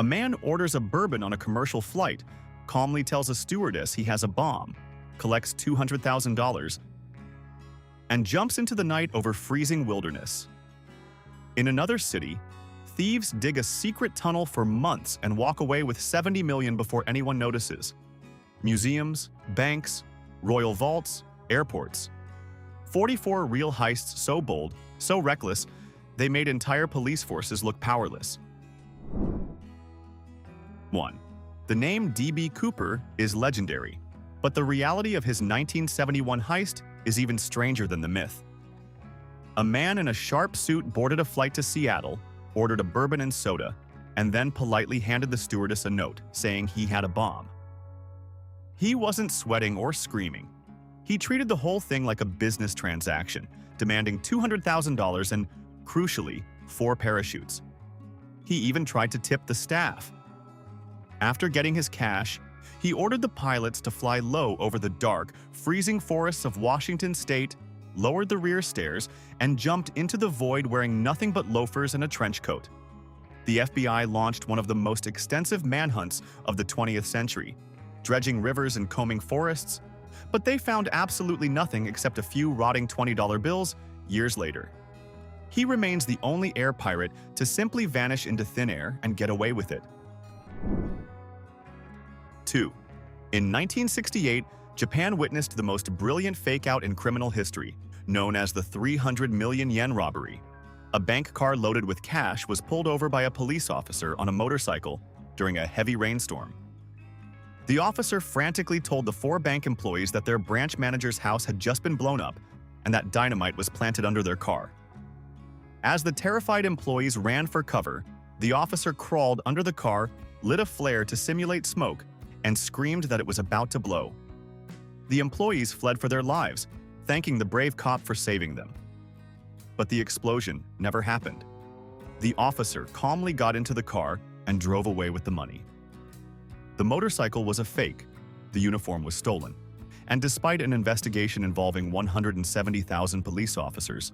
A man orders a bourbon on a commercial flight, calmly tells a stewardess he has a bomb, collects $200,000, and jumps into the night over freezing wilderness. In another city, thieves dig a secret tunnel for months and walk away with $70 million before anyone notices. Museums, banks, royal vaults, airports. 44 real heists so bold, so reckless, they made entire police forces look powerless. 1. The name D.B. Cooper is legendary, but the reality of his 1971 heist is even stranger than the myth. A man in a sharp suit boarded a flight to Seattle, ordered a bourbon and soda, and then politely handed the stewardess a note saying he had a bomb. He wasn't sweating or screaming. He treated the whole thing like a business transaction, demanding $200,000 and, crucially, 4 parachutes. He even tried to tip the staff. After getting his cash, he ordered the pilots to fly low over the dark, freezing forests of Washington state, lowered the rear stairs, and jumped into the void wearing nothing but loafers and a trench coat. The FBI launched one of the most extensive manhunts of the 20th century, dredging rivers and combing forests, but they found absolutely nothing except a few rotting $20 bills years later. He remains the only air pirate to simply vanish into thin air and get away with it. 2. In 1968, Japan witnessed the most brilliant fake-out in criminal history, known as the 300 million yen robbery. A bank car loaded with cash was pulled over by a police officer on a motorcycle during a heavy rainstorm. The officer frantically told the 4 bank employees that their branch manager's house had just been blown up and that dynamite was planted under their car. As the terrified employees ran for cover, the officer crawled under the car, lit a flare to simulate smoke, and screamed that it was about to blow. The employees fled for their lives, thanking the brave cop for saving them. But the explosion never happened. The officer calmly got into the car and drove away with the money. The motorcycle was a fake, the uniform was stolen, and despite an investigation involving 170,000 police officers,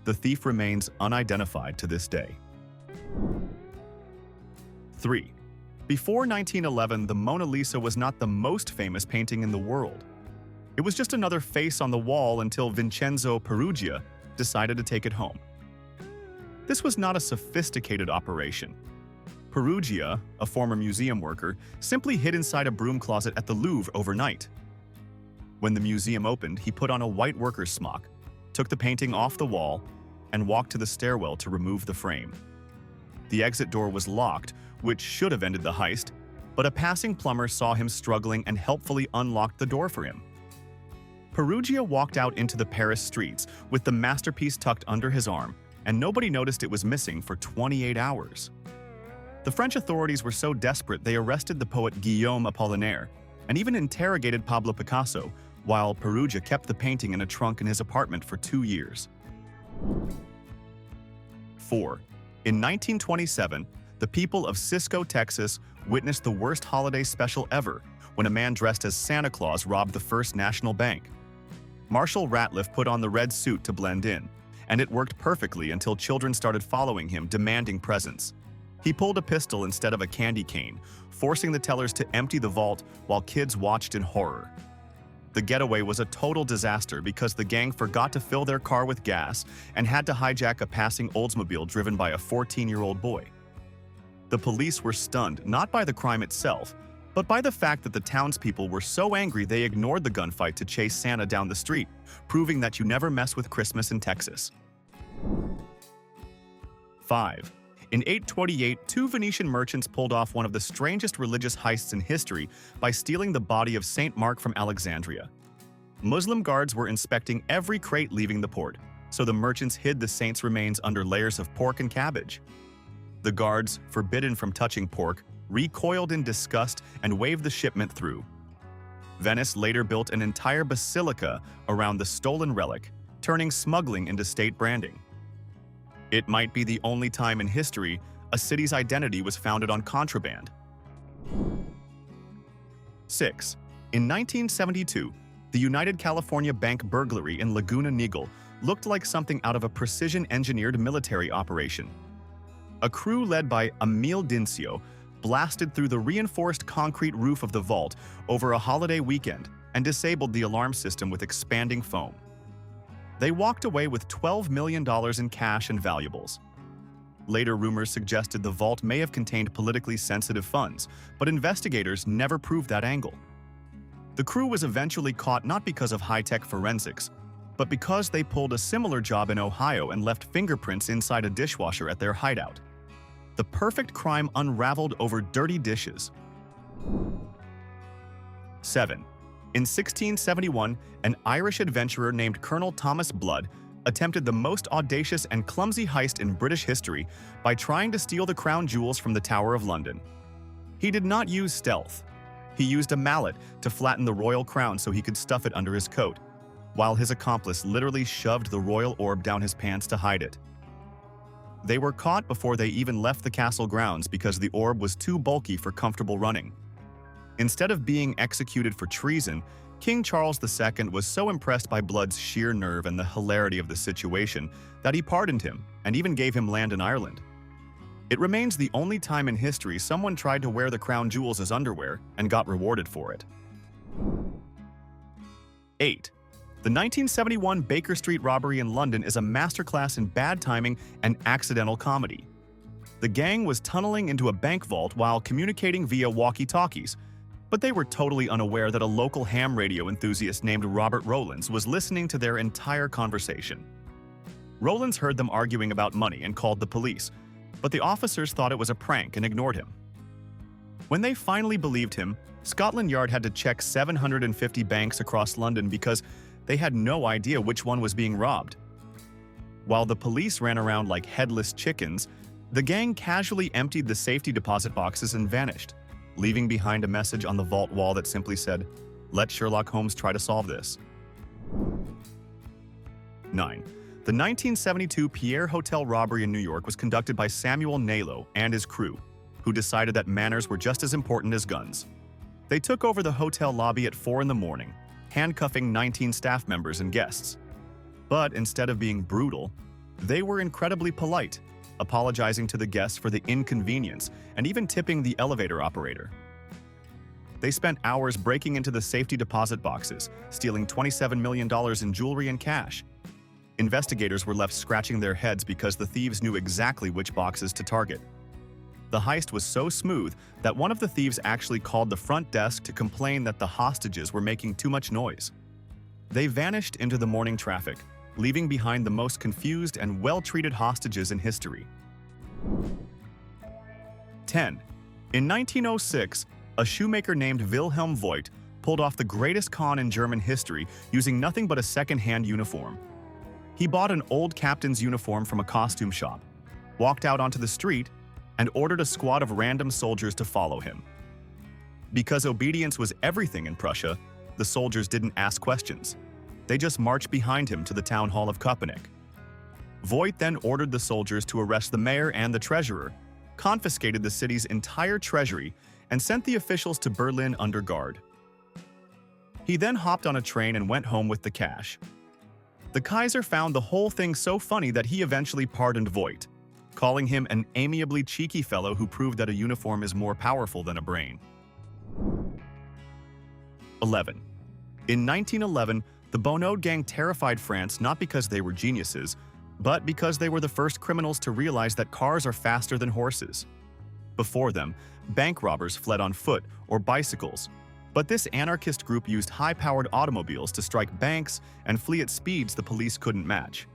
the thief remains unidentified to this day. 3. Before 1911, the Mona Lisa was not the most famous painting in the world. It was just another face on the wall until Vincenzo Peruggia decided to take it home. This was not a sophisticated operation. Peruggia, a former museum worker, simply hid inside a broom closet at the Louvre overnight. When the museum opened, he put on a white worker's smock, took the painting off the wall, and walked to the stairwell to remove the frame. The exit door was locked, which should have ended the heist, but a passing plumber saw him struggling and helpfully unlocked the door for him. Peruggia walked out into the Paris streets with the masterpiece tucked under his arm, and nobody noticed it was missing for 28 hours. The French authorities were so desperate they arrested the poet Guillaume Apollinaire and even interrogated Pablo Picasso, while Peruggia kept the painting in a trunk in his apartment for 2 years. 4. In 1927, the people of Cisco, Texas, witnessed the worst holiday special ever when a man dressed as Santa Claus robbed the First National Bank. Marshal Ratliff put on the red suit to blend in, and it worked perfectly until children started following him, demanding presents. He pulled a pistol instead of a candy cane, forcing the tellers to empty the vault while kids watched in horror. The getaway was a total disaster because the gang forgot to fill their car with gas and had to hijack a passing Oldsmobile driven by a 14-year-old boy. The police were stunned not by the crime itself, but by the fact that the townspeople were so angry they ignored the gunfight to chase Santa down the street, proving that you never mess with Christmas in Texas. 5. In 828, 2 Venetian merchants pulled off one of the strangest religious heists in history by stealing the body of Saint Mark from Alexandria. Muslim guards were inspecting every crate leaving the port, so the merchants hid the saint's remains under layers of pork and cabbage. The guards, forbidden from touching pork, recoiled in disgust and waved the shipment through. Venice later built an entire basilica around the stolen relic, turning smuggling into state branding. It might be the only time in history a city's identity was founded on contraband. 6. In 1972, the United California Bank burglary in Laguna Niguel looked like something out of a precision-engineered military operation. A crew led by Emil Dincio blasted through the reinforced concrete roof of the vault over a holiday weekend and disabled the alarm system with expanding foam. They walked away with $12 million in cash and valuables. Later rumors suggested the vault may have contained politically sensitive funds, but investigators never proved that angle. The crew was eventually caught not because of high-tech forensics, but because they pulled a similar job in Ohio and left fingerprints inside a dishwasher at their hideout. The perfect crime unraveled over dirty dishes. 7. In 1671, an Irish adventurer named Colonel Thomas Blood attempted the most audacious and clumsy heist in British history by trying to steal the crown jewels from the Tower of London. He did not use stealth. He used a mallet to flatten the royal crown so he could stuff it under his coat, while his accomplice literally shoved the royal orb down his pants to hide it. They were caught before they even left the castle grounds because the orb was too bulky for comfortable running. Instead of being executed for treason, King Charles II was so impressed by Blood's sheer nerve and the hilarity of the situation that he pardoned him and even gave him land in Ireland. It remains the only time in history someone tried to wear the crown jewels as underwear and got rewarded for it. 8. The 1971 Baker Street robbery in London is a masterclass in bad timing and accidental comedy. The gang was tunneling into a bank vault while communicating via walkie-talkies, but they were totally unaware that a local ham radio enthusiast named Robert Rowlands was listening to their entire conversation. Rowlands heard them arguing about money and called the police, but the officers thought it was a prank and ignored him. When they finally believed him, Scotland Yard had to check 750 banks across London because they had no idea which one was being robbed. While the police ran around like headless chickens, the gang casually emptied the safety deposit boxes and vanished, leaving behind a message on the vault wall that simply said, "Let Sherlock Holmes try to solve this." 9. The 1972 Pierre Hotel robbery in New York was conducted by Samuel Nalo and his crew, who decided that manners were just as important as guns. They took over the hotel lobby at 4 in the morning, handcuffing 19 staff members and guests. But instead of being brutal, they were incredibly polite, apologizing to the guests for the inconvenience and even tipping the elevator operator. They spent hours breaking into the safety deposit boxes, stealing $27 million in jewelry and cash. Investigators were left scratching their heads because the thieves knew exactly which boxes to target. The heist was so smooth that one of the thieves actually called the front desk to complain that the hostages were making too much noise. They vanished into the morning traffic, leaving behind the most confused and well-treated hostages in history. 10. In 1906, a shoemaker named Wilhelm Voigt pulled off the greatest con in German history using nothing but a second-hand uniform. He bought an old captain's uniform from a costume shop, walked out onto the street, and ordered a squad of random soldiers to follow him. Because obedience was everything in Prussia, the soldiers didn't ask questions. They just marched behind him to the town hall of Köpenick. Voigt then ordered the soldiers to arrest the mayor and the treasurer, confiscated the city's entire treasury, and sent the officials to Berlin under guard. He then hopped on a train and went home with the cash. The Kaiser found the whole thing so funny that he eventually pardoned Voigt, calling him an amiably cheeky fellow who proved that a uniform is more powerful than a brain. 11. In 1911, the Bonneau gang terrified France not because they were geniuses, but because they were the first criminals to realize that cars are faster than horses. Before them, bank robbers fled on foot or bicycles, but this anarchist group used high-powered automobiles to strike banks and flee at speeds the police couldn't match.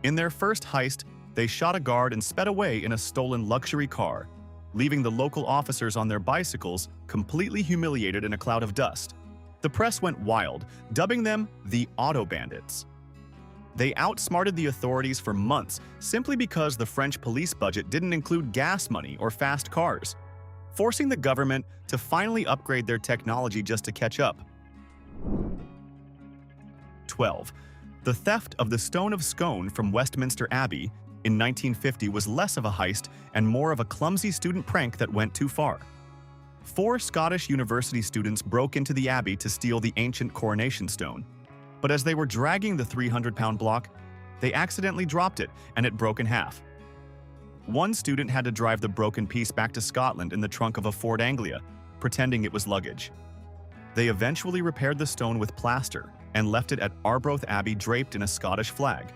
In their first heist, they shot a guard and sped away in a stolen luxury car, leaving the local officers on their bicycles completely humiliated in a cloud of dust. The press went wild, dubbing them the auto-bandits. They outsmarted the authorities for months simply because the French police budget didn't include gas money or fast cars, forcing the government to finally upgrade their technology just to catch up. 12. The theft of the Stone of Scone from Westminster Abbey in 1950 was less of a heist and more of a clumsy student prank that went too far. 4 Scottish university students broke into the abbey to steal the ancient coronation stone, but as they were dragging the 300-pound block, they accidentally dropped it and it broke in half. One student had to drive the broken piece back to Scotland in the trunk of a Ford Anglia, pretending it was luggage. They eventually repaired the stone with plaster and left it at Arbroath Abbey draped in a Scottish flag.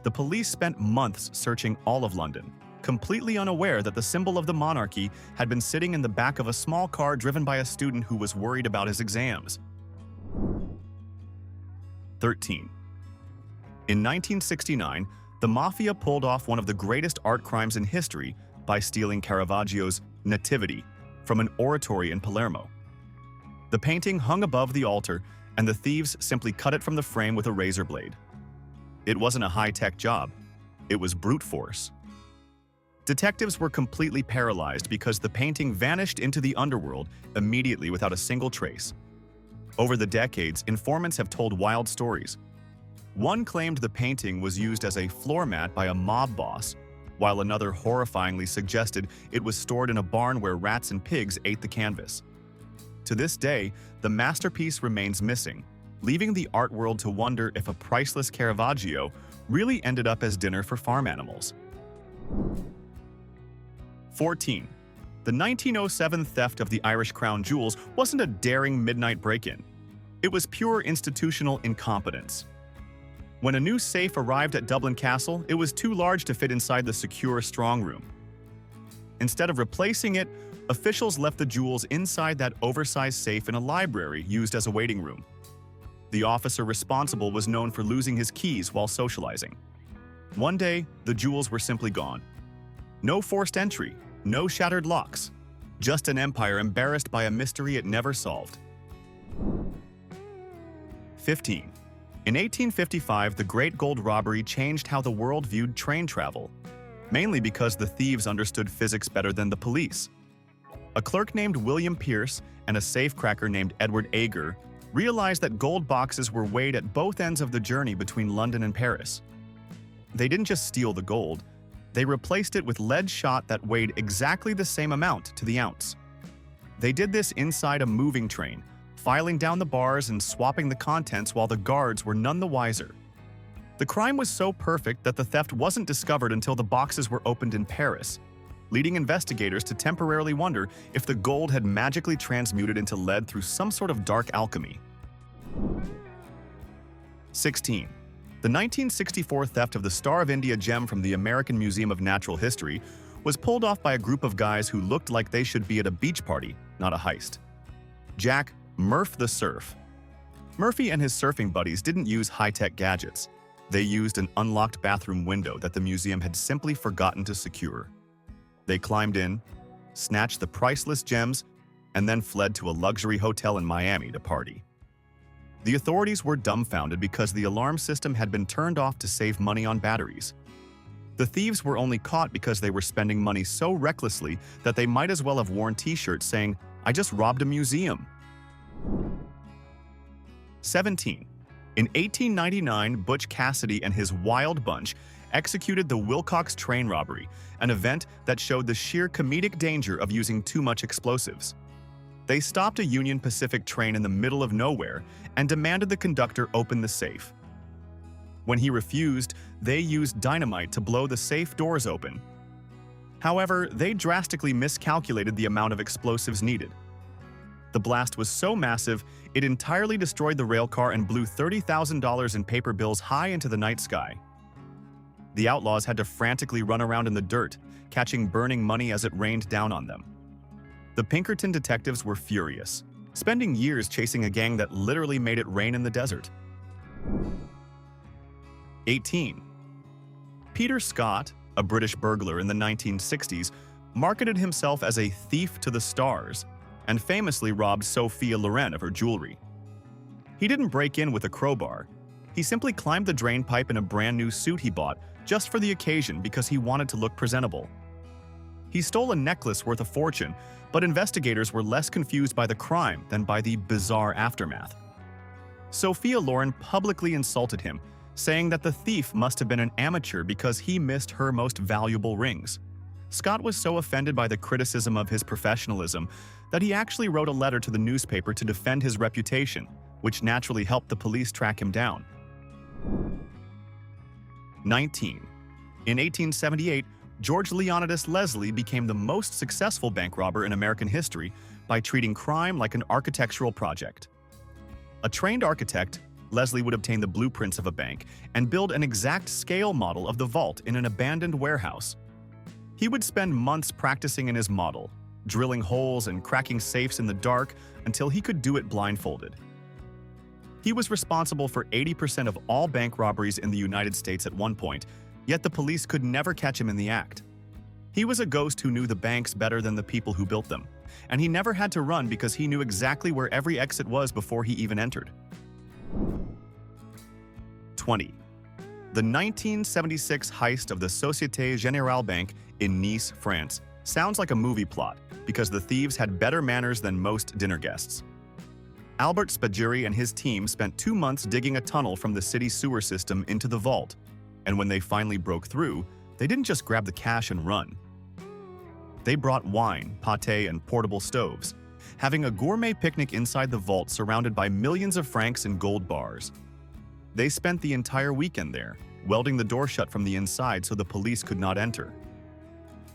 The police spent months searching all of London, completely unaware that the symbol of the monarchy had been sitting in the back of a small car driven by a student who was worried about his exams. 13. In 1969, the Mafia pulled off one of the greatest art crimes in history by stealing Caravaggio's Nativity from an oratory in Palermo. The painting hung above the altar, and the thieves simply cut it from the frame with a razor blade. It wasn't a high-tech job. It was brute force. Detectives were completely paralyzed because the painting vanished into the underworld immediately without a single trace. Over the decades, informants have told wild stories. One claimed the painting was used as a floor mat by a mob boss, while another horrifyingly suggested it was stored in a barn where rats and pigs ate the canvas. To this day, the masterpiece remains missing, leaving the art world to wonder if a priceless Caravaggio really ended up as dinner for farm animals. 14. The 1907 theft of the Irish Crown jewels wasn't a daring midnight break-in. It was pure institutional incompetence. When a new safe arrived at Dublin Castle, it was too large to fit inside the secure strong room. Instead of replacing it, officials left the jewels inside that oversized safe in a library used as a waiting room. The officer responsible was known for losing his keys while socializing. One day, the jewels were simply gone. No forced entry, no shattered locks, just an empire embarrassed by a mystery it never solved. 15. In 1855, the Great Gold Robbery changed how the world viewed train travel, mainly because the thieves understood physics better than the police. A clerk named William Pierce and a safecracker named Edward Ager realized that gold boxes were weighed at both ends of the journey between London and Paris. They didn't just steal the gold, they replaced it with lead shot that weighed exactly the same amount to the ounce. They did this inside a moving train, filing down the bars and swapping the contents while the guards were none the wiser. The crime was so perfect that the theft wasn't discovered until the boxes were opened in Paris, leading investigators to temporarily wonder if the gold had magically transmuted into lead through some sort of dark alchemy. 16. The 1964 theft of the Star of India gem from the American Museum of Natural History was pulled off by a group of guys who looked like they should be at a beach party, not a heist. Jack Murph the Surf. Murphy and his surfing buddies didn't use high-tech gadgets. They used an unlocked bathroom window that the museum had simply forgotten to secure. They climbed in, snatched the priceless gems, and then fled to a luxury hotel in Miami to party. The authorities were dumbfounded because the alarm system had been turned off to save money on batteries. The thieves were only caught because they were spending money so recklessly that they might as well have worn t-shirts saying, "I just robbed a museum." 17. In 1899, Butch Cassidy and his wild bunch executed the Wilcox train robbery, an event that showed the sheer comedic danger of using too much explosives. They stopped a Union Pacific train in the middle of nowhere and demanded the conductor open the safe. When he refused, they used dynamite to blow the safe doors open. However, they drastically miscalculated the amount of explosives needed. The blast was so massive, it entirely destroyed the railcar and blew $30,000 in paper bills high into the night sky. The outlaws had to frantically run around in the dirt, catching burning money as it rained down on them. The Pinkerton detectives were furious, spending years chasing a gang that literally made it rain in the desert. 18. Peter Scott, a British burglar in the 1960s, marketed himself as a thief to the stars and famously robbed Sophia Loren of her jewelry. He didn't break in with a crowbar. He simply climbed the drain pipe in a brand new suit he bought just for the occasion because he wanted to look presentable. He stole a necklace worth a fortune, but investigators were less confused by the crime than by the bizarre aftermath. Sophia Loren publicly insulted him, saying that the thief must have been an amateur because he missed her most valuable rings. Scott was so offended by the criticism of his professionalism that he actually wrote a letter to the newspaper to defend his reputation, which naturally helped the police track him down. 19. In 1878, George Leonidas Leslie became the most successful bank robber in American history by treating crime like an architectural project. A trained architect, Leslie would obtain the blueprints of a bank and build an exact scale model of the vault in an abandoned warehouse. He would spend months practicing in his model, drilling holes and cracking safes in the dark until he could do it blindfolded. He was responsible for 80% of all bank robberies in the United States at one point, yet the police could never catch him in the act. He was a ghost who knew the banks better than the people who built them, and he never had to run because he knew exactly where every exit was before he even entered. 20. The 1976 heist of the Société Générale Bank in Nice, France, sounds like a movie plot because the thieves had better manners than most dinner guests. Albert Spaguri and his team spent 2 months digging a tunnel from the city sewer system into the vault, and when they finally broke through, they didn't just grab the cash and run. They brought wine, pâté, and portable stoves, having a gourmet picnic inside the vault surrounded by millions of francs in gold bars. They spent the entire weekend there, welding the door shut from the inside so the police could not enter.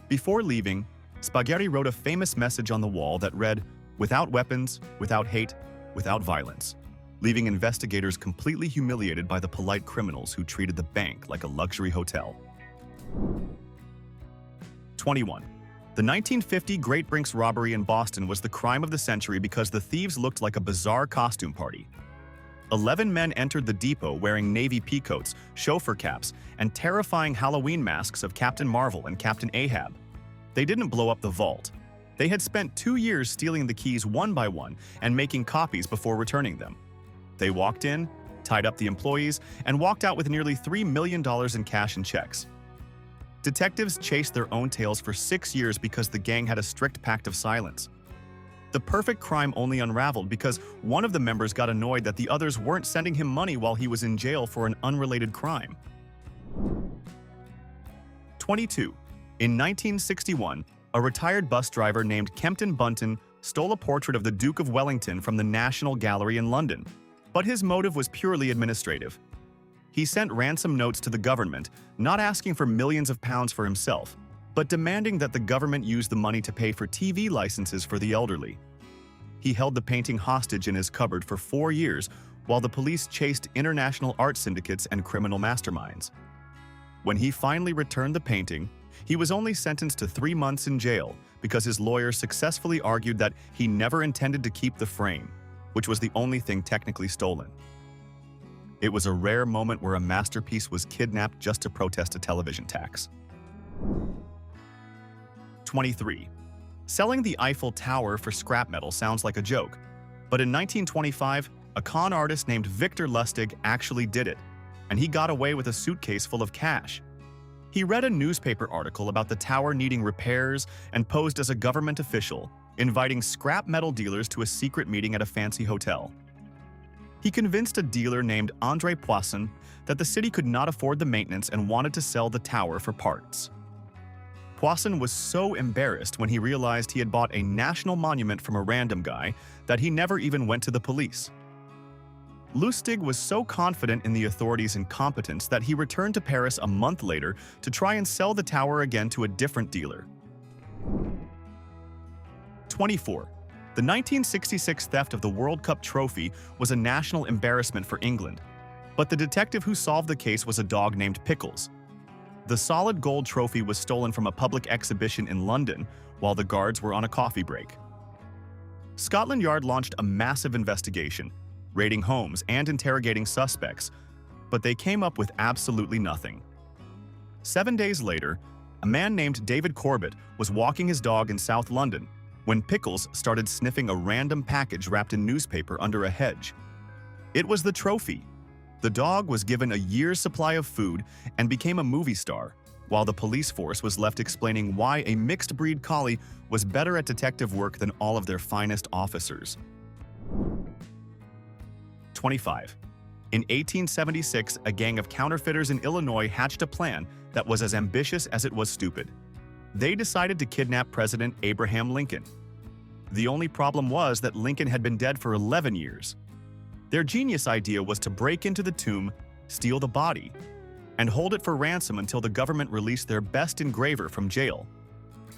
Before leaving, Spaguri wrote a famous message on the wall that read, "Without weapons, without hate, without violence," leaving investigators completely humiliated by the polite criminals who treated the bank like a luxury hotel. 21. The 1950 Great Brinks robbery in Boston was the crime of the century because the thieves looked like a bizarre costume party. 11 men entered the depot wearing navy peacoats, chauffeur caps, and terrifying Halloween masks of Captain Marvel and Captain Ahab. They didn't blow up the vault. They had spent 2 years stealing the keys one by one and making copies before returning them. They walked in, tied up the employees, and walked out with nearly $3 million in cash and checks. Detectives chased their own tails for 6 years because the gang had a strict pact of silence. The perfect crime only unraveled because one of the members got annoyed that the others weren't sending him money while he was in jail for an unrelated crime. 22. In 1961, a retired bus driver named Kempton Bunton stole a portrait of the Duke of Wellington from the National Gallery in London, but his motive was purely administrative. He sent ransom notes to the government, not asking for millions of pounds for himself, but demanding that the government use the money to pay for TV licenses for the elderly. He held the painting hostage in his cupboard for 4 years while the police chased international art syndicates and criminal masterminds. When he finally returned the painting, he was only sentenced to 3 months in jail because his lawyer successfully argued that he never intended to keep the frame, which was the only thing technically stolen. It was a rare moment where a masterpiece was kidnapped just to protest a television tax. 23. Selling the Eiffel Tower for scrap metal sounds like a joke, but in 1925, a con artist named Victor Lustig actually did it, and he got away with a suitcase full of cash. He read a newspaper article about the tower needing repairs and posed as a government official, inviting scrap metal dealers to a secret meeting at a fancy hotel. He convinced a dealer named André Poisson that the city could not afford the maintenance and wanted to sell the tower for parts. Poisson was so embarrassed when he realized he had bought a national monument from a random guy that he never even went to the police. Lustig was so confident in the authorities' incompetence that he returned to Paris a month later to try and sell the tower again to a different dealer. 24. The 1966 theft of the World Cup trophy was a national embarrassment for England, but the detective who solved the case was a dog named Pickles. The solid gold trophy was stolen from a public exhibition in London while the guards were on a coffee break. Scotland Yard launched a massive investigation, raiding homes and interrogating suspects, but they came up with absolutely nothing. 7 days later, a man named David Corbett was walking his dog in South London when Pickles started sniffing a random package wrapped in newspaper under a hedge. It was the trophy. The dog was given a year's supply of food and became a movie star, while the police force was left explaining why a mixed-breed collie was better at detective work than all of their finest officers. 25. In 1876, a gang of counterfeiters in Illinois hatched a plan that was as ambitious as it was stupid. They decided to kidnap President Abraham Lincoln. The only problem was that Lincoln had been dead for 11 years. Their genius idea was to break into the tomb, steal the body. and hold it for ransom until the government released their best engraver from jail.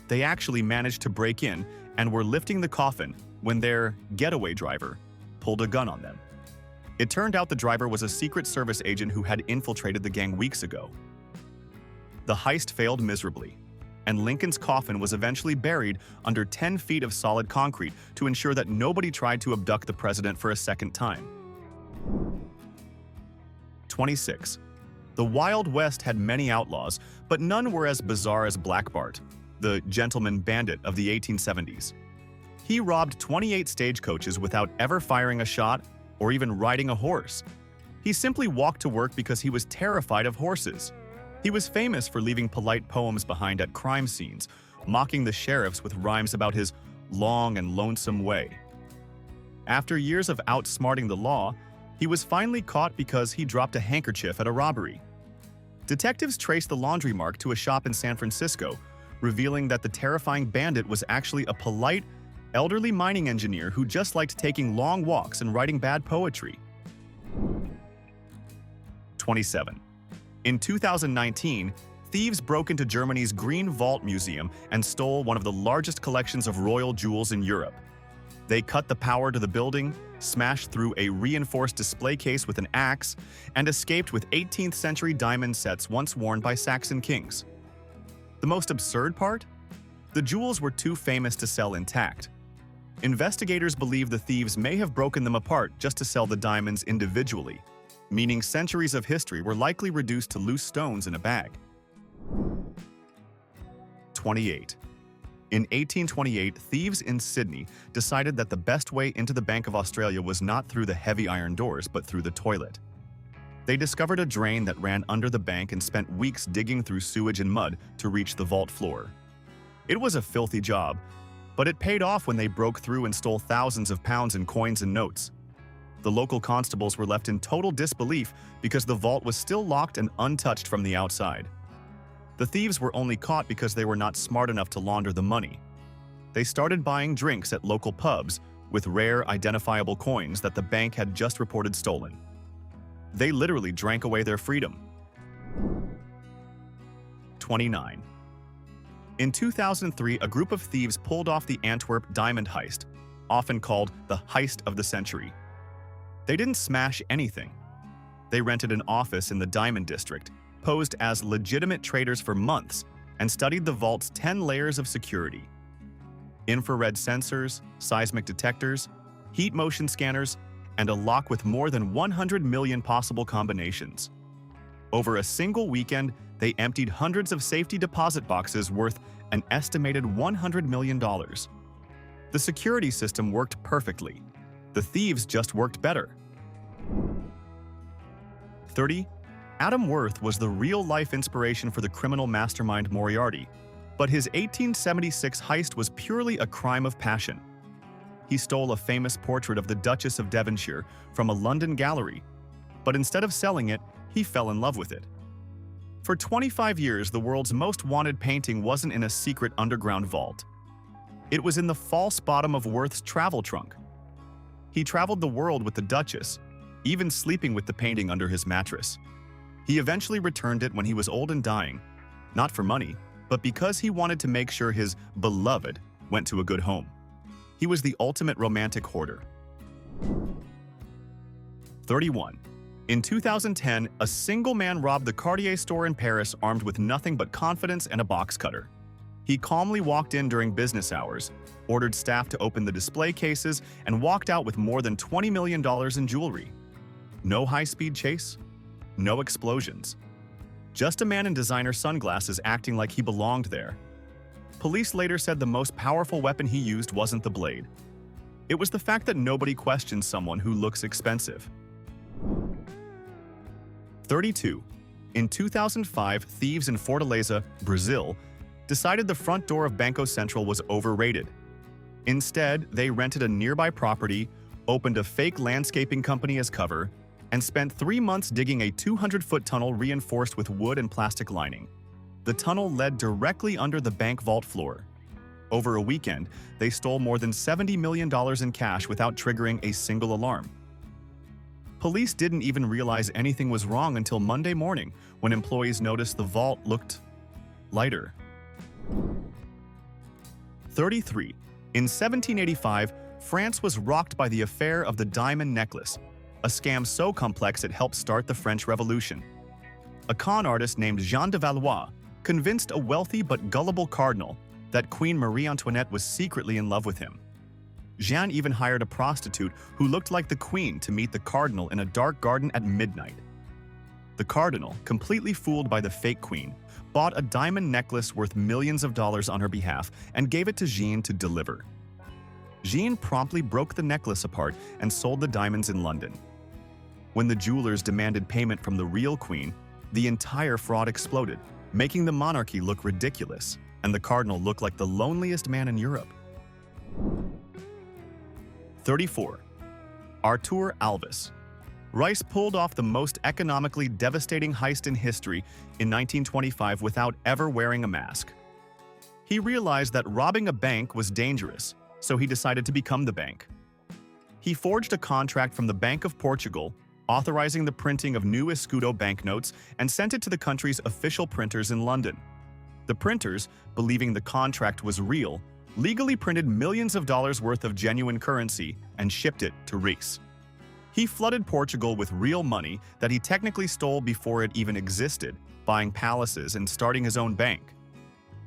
They actually managed to break in and were lifting the coffin when their getaway driver pulled a gun on them. It turned out the driver was a Secret Service agent who had infiltrated the gang weeks ago. The heist failed miserably, and Lincoln's coffin was eventually buried under 10 feet of solid concrete to ensure that nobody tried to abduct the president for a second time. 26. The Wild West had many outlaws, but none were as bizarre as Black Bart, the gentleman bandit of the 1870s. He robbed 28 stagecoaches without ever firing a shot or even riding a horse. He simply walked to work because he was terrified of horses. He was famous for leaving polite poems behind at crime scenes, mocking the sheriffs with rhymes about his long and lonesome way. After years of outsmarting the law, he was finally caught because he dropped a handkerchief at a robbery. Detectives traced the laundry mark to a shop in San Francisco, revealing that the terrifying bandit was actually a polite, elderly mining engineer who just liked taking long walks and writing bad poetry. 27. In 2019, thieves broke into Germany's Green Vault Museum and stole one of the largest collections of royal jewels in Europe. They cut the power to the building, smashed through a reinforced display case with an axe, and escaped with 18th century diamond sets once worn by Saxon kings. The most absurd part? The jewels were too famous to sell intact. Investigators believe the thieves may have broken them apart just to sell the diamonds individually, meaning centuries of history were likely reduced to loose stones in a bag. 28. In 1828, thieves in Sydney decided that the best way into the Bank of Australia was not through the heavy iron doors, but through the toilet. They discovered a drain that ran under the bank and spent weeks digging through sewage and mud to reach the vault floor. It was a filthy job, but it paid off when they broke through and stole thousands of pounds in coins and notes. The local constables were left in total disbelief because the vault was still locked and untouched from the outside. The thieves were only caught because they were not smart enough to launder the money. They started buying drinks at local pubs with rare, identifiable coins that the bank had just reported stolen. They literally drank away their freedom. 29. In 2003, a group of thieves pulled off the Antwerp diamond heist, often called the heist of the century. They didn't smash anything. They rented an office in the diamond district, posed as legitimate traders for months, and studied the vault's 10 layers of security. Infrared sensors, seismic detectors, heat motion scanners, and a lock with more than 100 million possible combinations. Over a single weekend, they emptied hundreds of safety deposit boxes worth an estimated $100 million. The security system worked perfectly. The thieves just worked better. 30. Adam Worth was the real-life inspiration for the criminal mastermind Moriarty, but his 1876 heist was purely a crime of passion. He stole a famous portrait of the Duchess of Devonshire from a London gallery, but instead of selling it, he fell in love with it. For 25 years, the world's most wanted painting wasn't in a secret underground vault. It was in the false bottom of Worth's travel trunk. He traveled the world with the Duchess, even sleeping with the painting under his mattress. He eventually returned it when he was old and dying, not for money, but because he wanted to make sure his beloved went to a good home. He was the ultimate romantic hoarder. 31. In 2010, a single man robbed the Cartier store in Paris armed with nothing but confidence and a box cutter. He calmly walked in during business hours, ordered staff to open the display cases, and walked out with more than $20 million in jewelry. No high-speed chase, no explosions. Just a man in designer sunglasses acting like he belonged there. Police later said the most powerful weapon he used wasn't the blade. It was the fact that nobody questions someone who looks expensive. 32. In 2005, thieves in Fortaleza, Brazil, decided the front door of Banco Central was overrated. Instead, they rented a nearby property, opened a fake landscaping company as cover, and spent 3 months digging a 200-foot tunnel reinforced with wood and plastic lining. The tunnel led directly under the bank vault floor. Over a weekend, they stole more than $70 million in cash without triggering a single alarm. Police didn't even realize anything was wrong until Monday morning, when employees noticed the vault looked lighter. 33. In 1785, France was rocked by the affair of the diamond necklace, a scam so complex it helped start the French Revolution. A con artist named Jean de Valois convinced a wealthy but gullible cardinal that Queen Marie Antoinette was secretly in love with him. Jean even hired a prostitute who looked like the queen to meet the cardinal in a dark garden at midnight. The cardinal, completely fooled by the fake queen, bought a diamond necklace worth millions of dollars on her behalf and gave it to Jean to deliver. Jean promptly broke the necklace apart and sold the diamonds in London. When the jewelers demanded payment from the real queen, the entire fraud exploded, making the monarchy look ridiculous and the cardinal look like the loneliest man in Europe. 34. Artur Alves. Rice pulled off the most economically devastating heist in history in 1925 without ever wearing a mask. He realized that robbing a bank was dangerous, so he decided to become the bank. He forged a contract from the Bank of Portugal, authorizing the printing of new escudo banknotes, and sent it to the country's official printers in London. The printers, believing the contract was real, legally printed millions of dollars worth of genuine currency and shipped it to Rice. He flooded Portugal with real money that he technically stole before it even existed, buying palaces and starting his own bank.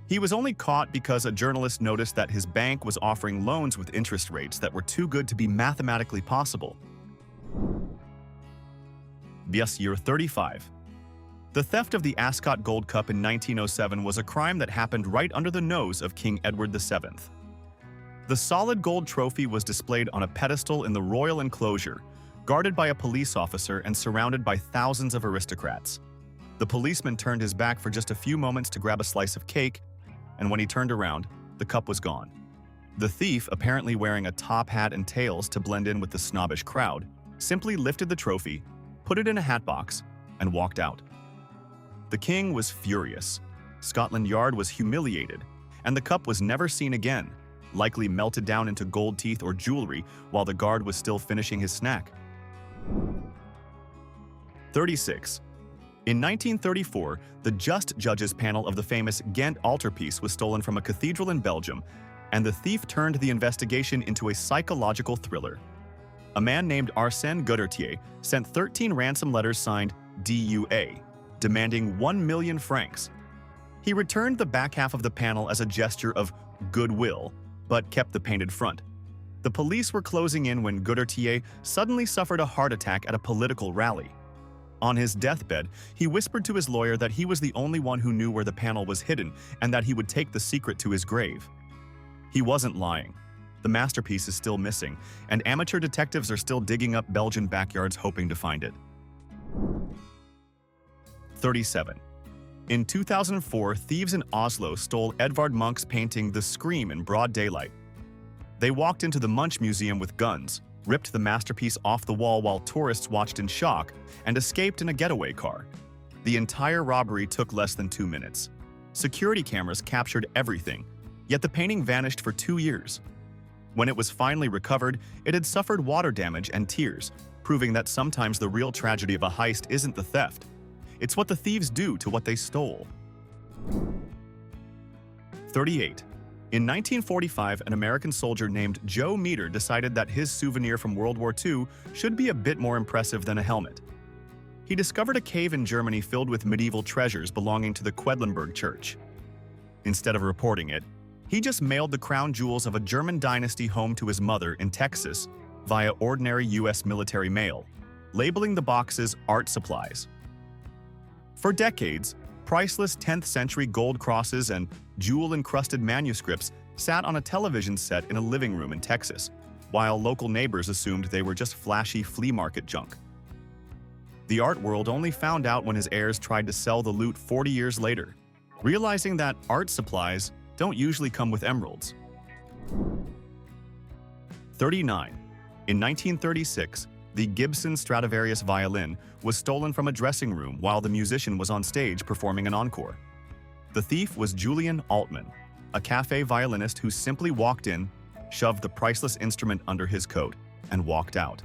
He was only caught because a journalist noticed that his bank was offering loans with interest rates that were too good to be mathematically possible. Year 35. The theft of the Ascot Gold Cup in 1907 was a crime that happened right under the nose of King Edward VII. The solid gold trophy was displayed on a pedestal in the royal enclosure, guarded by a police officer and surrounded by thousands of aristocrats. The policeman turned his back for just a few moments to grab a slice of cake, and when he turned around, the cup was gone. The thief, apparently wearing a top hat and tails to blend in with the snobbish crowd, simply lifted the trophy, put it in a hatbox, and walked out. The king was furious. Scotland Yard was humiliated, and the cup was never seen again, likely melted down into gold teeth or jewelry while the guard was still finishing his snack. 36. In 1934, the Just Judges panel of the famous Ghent altarpiece was stolen from a cathedral in Belgium, and the thief turned the investigation into a psychological thriller. A man named Arsène Godertier sent 13 ransom letters signed DUA, demanding 1 million francs. He returned the back half of the panel as a gesture of goodwill, but kept the painted front. The police were closing in when Godertier suddenly suffered a heart attack at a political rally. On his deathbed, he whispered to his lawyer that he was the only one who knew where the panel was hidden and that he would take the secret to his grave. He wasn't lying. The masterpiece is still missing, and amateur detectives are still digging up Belgian backyards hoping to find it. 37. In 2004, thieves in Oslo stole Edvard Munch's painting The Scream in broad daylight. They walked into the Munch Museum with guns, ripped the masterpiece off the wall while tourists watched in shock, and escaped in a getaway car. The entire robbery took less than 2 minutes. Security cameras captured everything, yet the painting vanished for 2 years. When it was finally recovered, it had suffered water damage and tears, proving that sometimes the real tragedy of a heist isn't the theft. It's what the thieves do to what they stole. 38. In 1945, an American soldier named Joe Meter decided that his souvenir from World War II should be a bit more impressive than a helmet. He discovered a cave in Germany filled with medieval treasures belonging to the Quedlinburg Church. Instead of reporting it, he just mailed the crown jewels of a German dynasty home to his mother in Texas via ordinary U.S. military mail, labeling the boxes art supplies. For decades, priceless 10th century gold crosses and jewel-encrusted manuscripts sat on a television set in a living room in Texas, while local neighbors assumed they were just flashy flea market junk. The art world only found out when his heirs tried to sell the loot 40 years later, realizing that art supplies don't usually come with emeralds. 39. In 1936, the Gibson Stradivarius violin was stolen from a dressing room while the musician was on stage performing an encore. The thief was Julian Altman, a cafe violinist who simply walked in, shoved the priceless instrument under his coat, and walked out.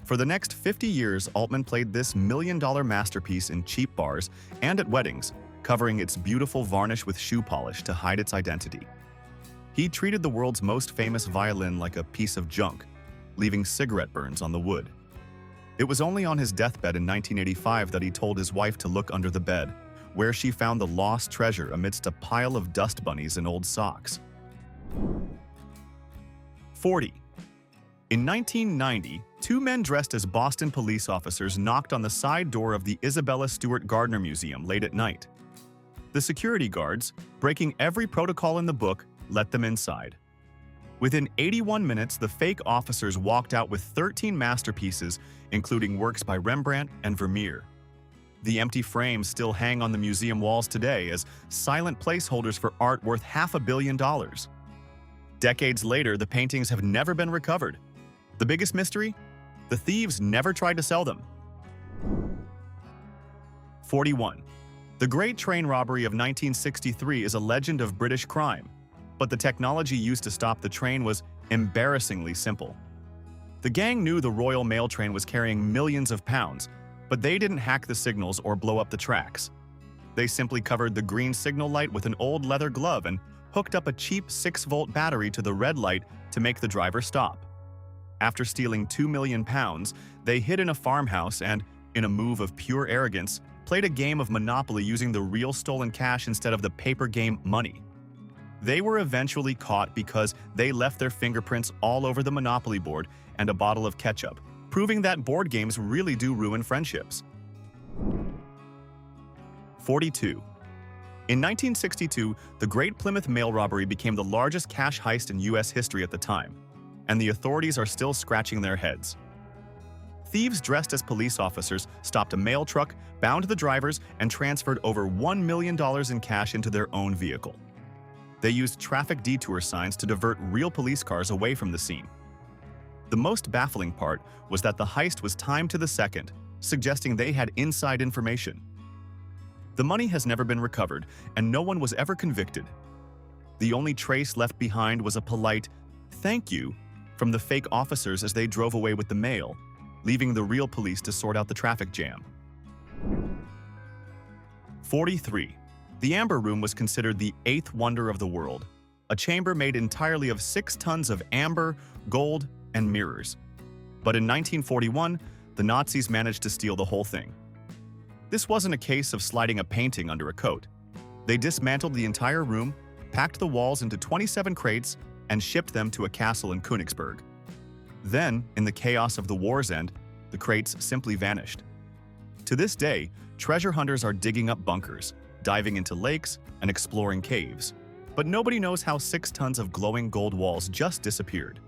For the next 50 years, Altman played this million-dollar masterpiece in cheap bars and at weddings, covering its beautiful varnish with shoe polish to hide its identity. He treated the world's most famous violin like a piece of junk, leaving cigarette burns on the wood. It was only on his deathbed in 1985 that he told his wife to look under the bed, where she found the lost treasure amidst a pile of dust bunnies and old socks. 40. In 1990, two men dressed as Boston police officers knocked on the side door of the Isabella Stewart Gardner Museum late at night. The security guards, breaking every protocol in the book, let them inside. Within 81 minutes, the fake officers walked out with 13 masterpieces, including works by Rembrandt and Vermeer. The empty frames still hang on the museum walls today as silent placeholders for art worth $500 million. Decades later, the paintings have never been recovered. The biggest mystery? The thieves never tried to sell them. 41. The Great Train Robbery of 1963 is a legend of British crime, but the technology used to stop the train was embarrassingly simple. The gang knew the Royal Mail train was carrying millions of pounds, but they didn't hack the signals or blow up the tracks. They simply covered the green signal light with an old leather glove and hooked up a cheap 6-volt battery to the red light to make the driver stop. After stealing £2 million, they hid in a farmhouse and, in a move of pure arrogance, played a game of Monopoly using the real stolen cash instead of the paper game money. They were eventually caught because they left their fingerprints all over the Monopoly board and a bottle of ketchup, proving that board games really do ruin friendships. 42. In 1962, the Great Plymouth Mail Robbery became the largest cash heist in U.S. history at the time, and the authorities are still scratching their heads. Thieves dressed as police officers stopped a mail truck, bound the drivers, and transferred over $1 million in cash into their own vehicle. They used traffic detour signs to divert real police cars away from the scene. The most baffling part was that the heist was timed to the second, suggesting they had inside information. The money has never been recovered, and no one was ever convicted. The only trace left behind was a polite "thank you" from the fake officers as they drove away with the mail, leaving the real police to sort out the traffic jam. 43. The Amber Room was considered the eighth wonder of the world, a chamber made entirely of 6 tons of amber, gold, and mirrors. But in 1941, the Nazis managed to steal the whole thing. This wasn't a case of sliding a painting under a coat. They dismantled the entire room, packed the walls into 27 crates, and shipped them to a castle in Königsberg. Then, in the chaos of the war's end, the crates simply vanished. To this day, treasure hunters are digging up bunkers, diving into lakes, and exploring caves. But nobody knows how 6 tons of glowing gold walls just disappeared.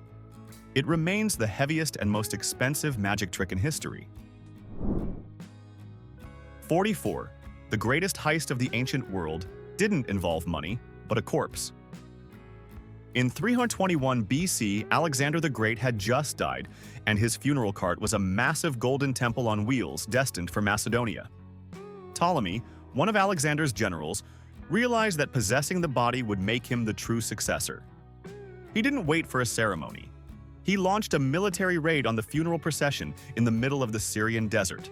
It remains the heaviest and most expensive magic trick in history. 44. The greatest heist of the ancient world didn't involve money, but a corpse. In 321 BC, Alexander the Great had just died, and his funeral cart was a massive golden temple on wheels destined for Macedonia. Ptolemy, one of Alexander's generals, realized that possessing the body would make him the true successor. He didn't wait for a ceremony. He launched a military raid on the funeral procession in the middle of the Syrian desert.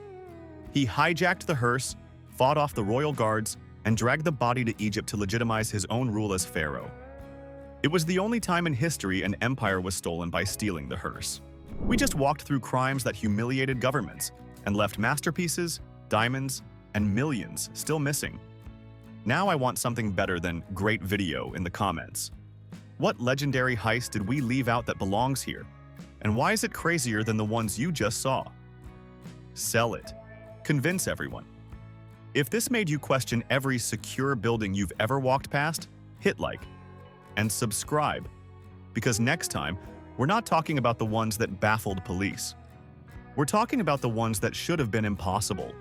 He hijacked the hearse, fought off the royal guards, and dragged the body to Egypt to legitimize his own rule as pharaoh. It was the only time in history an empire was stolen by stealing the hearse. We just walked through crimes that humiliated governments and left masterpieces, diamonds, and millions still missing. Now I want something better than great video in the comments. What legendary heist did we leave out that belongs here? And why is it crazier than the ones you just saw? Sell it. Convince everyone. If this made you question every secure building you've ever walked past, hit like and subscribe, because next time, we're not talking about the ones that baffled police. We're talking about the ones that should have been impossible.